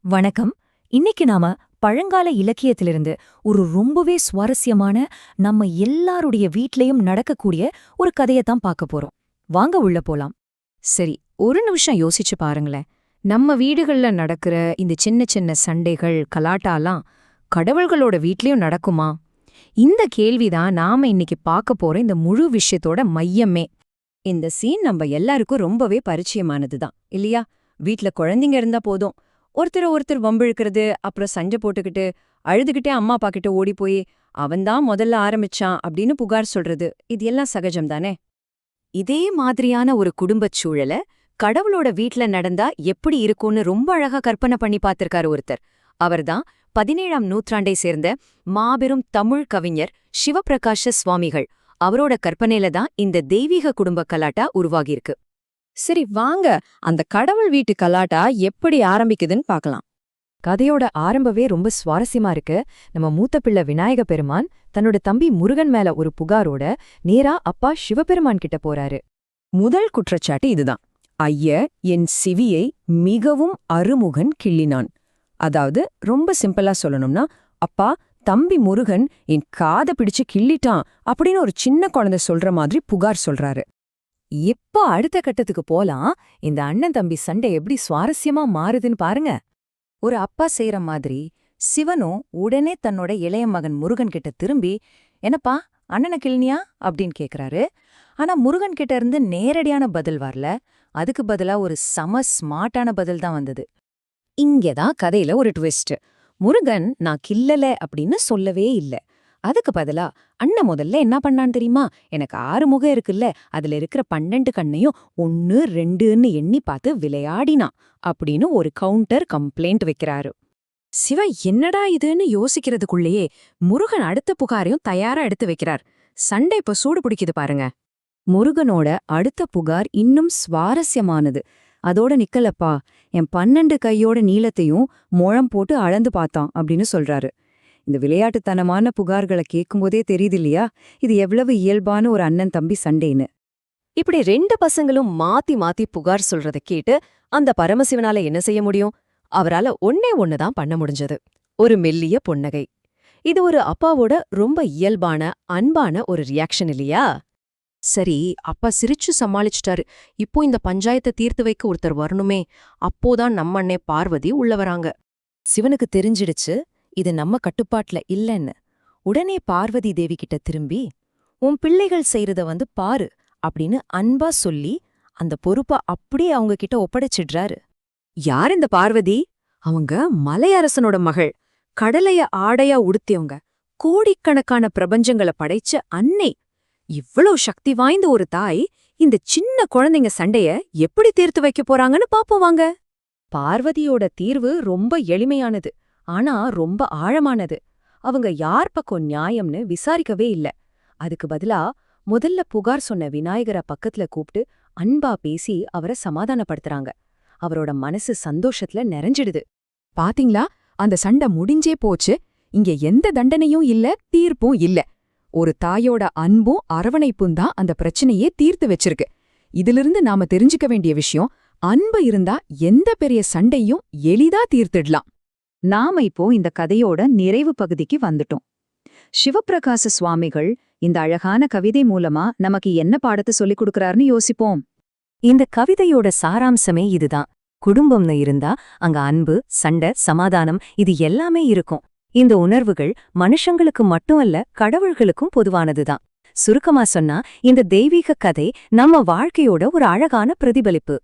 வணக்கம். இன்னைக்கு நாம பழங்கால இலக்கியத்திலிருந்து ஒரு ரொம்பவே சுவாரஸ்யமான, நம்ம எல்லாருடைய வீட்லயும் நடக்கக்கூடிய ஒரு கதையத்தான் பார்க்க போறோம். வாங்க உள்ள போலாம். சரி, ஒரு நிமிஷம் யோசிச்சு பாருங்களேன். நம்ம வீடுகள்ல நடக்கிற இந்த சின்ன சின்ன சண்டைகள், கலாட்டாலாம் கடவுள்களோட வீட்லயும் நடக்குமா? இந்த கேள்விதான் நாம இன்னைக்கு பார்க்க போற இந்த முழு விஷயத்தோட மையமே. இந்த சீன் நம்ம எல்லாருக்கும் ரொம்பவே பரிச்சயமானதுதான் இல்லையா? வீட்ல குழந்தைங்க இருந்தா போதும், ஒருத்தர் வம்பிழுக்கிறது, அப்புறம் சண்டை போட்டுக்கிட்டு அழுதுகிட்டே அம்மா அப்பா கிட்ட ஓடி போய் அவன்தான் முதல்ல ஆரம்பிச்சான் அப்படின்னு புகார் சொல்றது, இது எல்லாம் சகஜம் தானே? இதே மாதிரியான ஒரு குடும்பச் சூழல கடவுளோட வீட்ல நடந்தா எப்படி இருக்கும்னு ரொம்ப அழகா கற்பனை பண்ணி பார்த்திருக்காரு ஒருத்தர். அவர்தான் 17ஆம் நூற்றாண்டை சேர்ந்த மாபெரும் தமிழ் கவிஞர் சிவப்பிரகாச சுவாமிகள். அவரோட கற்பனையில தான் இந்த தெய்வீக குடும்ப கலாட்டா உருவாகியிருக்கு. சரி, வாங்க அந்த கடவுள் வீட்டு கலாட்டா எப்படி ஆரம்பிக்குதுன்னு பார்க்கலாம். கதையோட ஆரம்பவே ரொம்ப சுவாரஸ்யமா இருக்கு. நம்ம மூத்த பிள்ளை விநாயக பெருமான் தன்னோட தம்பி முருகன் மேல ஒரு புகாரோட நேரா அப்பா சிவபெருமான் கிட்ட போறாரு. முதல் குற்றச்சாட்டு இதுதான். ஐய, என் சிவியை மிகவும் அருமுகன் கிள்ளினான். அதாவது ரொம்ப சிம்பிளா சொல்லணும்னா, அப்பா, தம்பி முருகன் என் காதை பிடிச்சு கிள்ளிட்டான் அப்படின்னு ஒரு சின்ன குழந்தை சொல்ற மாதிரி புகார் சொல்றாரு. இப்போ அடுத்த கட்டத்துக்கு போலாம். இந்த அண்ணன் தம்பி சண்டை எப்படி சுவாரஸ்யமா மாறுதுன்னு பாருங்க. ஒரு அப்பா செய்யற மாதிரி சிவனும் உடனே தன்னோட இளைய மகன் முருகன் கிட்ட திரும்பி, என்னப்பா அண்ணனை கிள்னியா அப்படின்னு கேக்குறாரு. ஆனா முருகன் கிட்ட இருந்து நேரடியான பதில் வரல. அதுக்கு பதிலா ஒரு செம ஸ்மார்ட்டான பதில் தான் வந்தது. இங்கதான் கதையில ஒரு ட்விஸ்ட். முருகன் நான் கிள்ளல அப்படின்னு சொல்லவே இல்ல. அதுக்கு பதிலா அண்ணன் முதல்ல என்ன பண்ணான்னு தெரியுமா? எனக்கு 6 முகம் இருக்குல்ல, அதுல இருக்கிற 12 கண்ணையும் 1 2ன்னு எண்ணி பார்த்து விளையாடினான் அப்படின்னு ஒரு கவுண்டர் கம்ப்ளைண்ட் வைக்கிறாரு. சிவ என்னடா இதுன்னு யோசிக்கிறதுக்குள்ளேயே முருகன் அடுத்த புகாரையும் தயாரா எடுத்து வைக்கிறார். சண்டை இப்ப சூடு பிடிக்குது பாருங்க. முருகனோட அடுத்த புகார் இன்னும் சுவாரஸ்யமானது. அதோட நிக்கலப்பா, என் 12 கையோட நீளத்தையும் முழம் போட்டு அளந்து பார்த்தான் அப்படின்னு சொல்றாரு. இந்த விளையாட்டுத்தனமான புகார்களை கேட்கும்போதே தெரியுது இல்லையா, இது எவ்வளவு இயல்பான ஒரு அண்ணன் தம்பி சண்டைன்னு. இப்படி 2 பசங்களும் மாத்தி மாத்தி புகார் சொல்றதை கேட்டு அந்த பரமசிவனால என்ன செய்ய முடியும்? அவரால ஒன்னே ஒண்ணுதான் பண்ண முடிஞ்சது, ஒரு மெல்லிய புன்னகை. இது ஒரு அப்பாவோட ரொம்ப இயல்பான, அன்பான ஒரு ரியாக்ஷன் இல்லையா? சரி, அப்பா சிரிச்சு சமாளிச்சிட்டாரு. இப்போ இந்த பஞ்சாயத்தை தீர்த்து வைக்க ஒருத்தர் வரணுமே. அப்போதான் நம்ம அண்ணே பார்வதி உள்ள வராங்க. சிவனுக்கு தெரிஞ்சிடுச்சு இது நம்ம கட்டுப்பாட்டுல இல்லைன்னு. உடனே பார்வதி தேவி கிட்ட திரும்பி, உன் பிள்ளைகள் செய்யறத பாரு அப்படின்னு அன்பா சொல்லி அந்த பொறுப்பை அப்படியே அவங்க கிட்ட ஒப்படைச்சிடுறாரு. யார் இந்த பார்வதி? அவங்க மலையரசனோட மகள். கடலைய ஆடையா உடுத்தியவங்க. கோடிக்கணக்கான பிரபஞ்சங்களை படைச்ச அன்னை. இவ்வளவு சக்தி வாய்ந்த ஒரு தாய் இந்த சின்ன குழந்தைங்க சண்டைய எப்படி தீர்த்து வைக்க போறாங்கன்னு பாப்போம் வாங்க. பார்வதியோட தீர்வு ரொம்ப எளிமையானது, ஆனா ரொம்ப ஆழமானது. அவங்க யார் பக்கம் நியாயம்னு விசாரிக்கவே இல்ல. அதுக்கு பதிலா முதல்ல புகார் சொன்ன விநாயகரை பக்கத்துல கூப்பிட்டு அன்பா பேசி அவரை சமாதானப்படுத்துறாங்க. அவரோட மனசு சந்தோஷத்துல நிறைஞ்சிடுது. பாத்தீங்களா, அந்த சண்டை முடிஞ்சே போச்சு. இங்க எந்த தண்டனையும் இல்ல, தீர்ப்பும் இல்ல. ஒரு தாயோட அன்பும் அரவணைப்பும் தான் அந்த பிரச்சனையே தீர்த்து வச்சிருக்கு. இதிலிருந்து நாம தெரிஞ்சுக்க வேண்டிய விஷயம், அன்பு இருந்தா எந்த பெரிய சண்டையும் எளிதா தீர்த்திடலாம். நாம இப்போ இந்த கதையோட நிறைவு பகுதிக்கு வந்துட்டோம். சிவப்பிரகாச சுவாமிகள் இந்த அழகான கவிதை மூலமா நமக்கு என்ன பாடத்தை சொல்லிக் கொடுக்கறாருன்னு யோசிப்போம். இந்த கவிதையோட சாராம்சமே இதுதான். குடும்பம்னு இருந்தா அங்க அன்பு, சண்டை, சமாதானம் இது எல்லாமே இருக்கும். இந்த உணர்வுகள் மனுஷங்களுக்கு மட்டும் அல்ல, கடவுள்களுக்கும் பொதுவானதுதான். சுருக்கமா சொன்னா, இந்த தெய்வீக கதை நம்ம வாழ்க்கையோட ஒரு அழகான பிரதிபலிப்பு.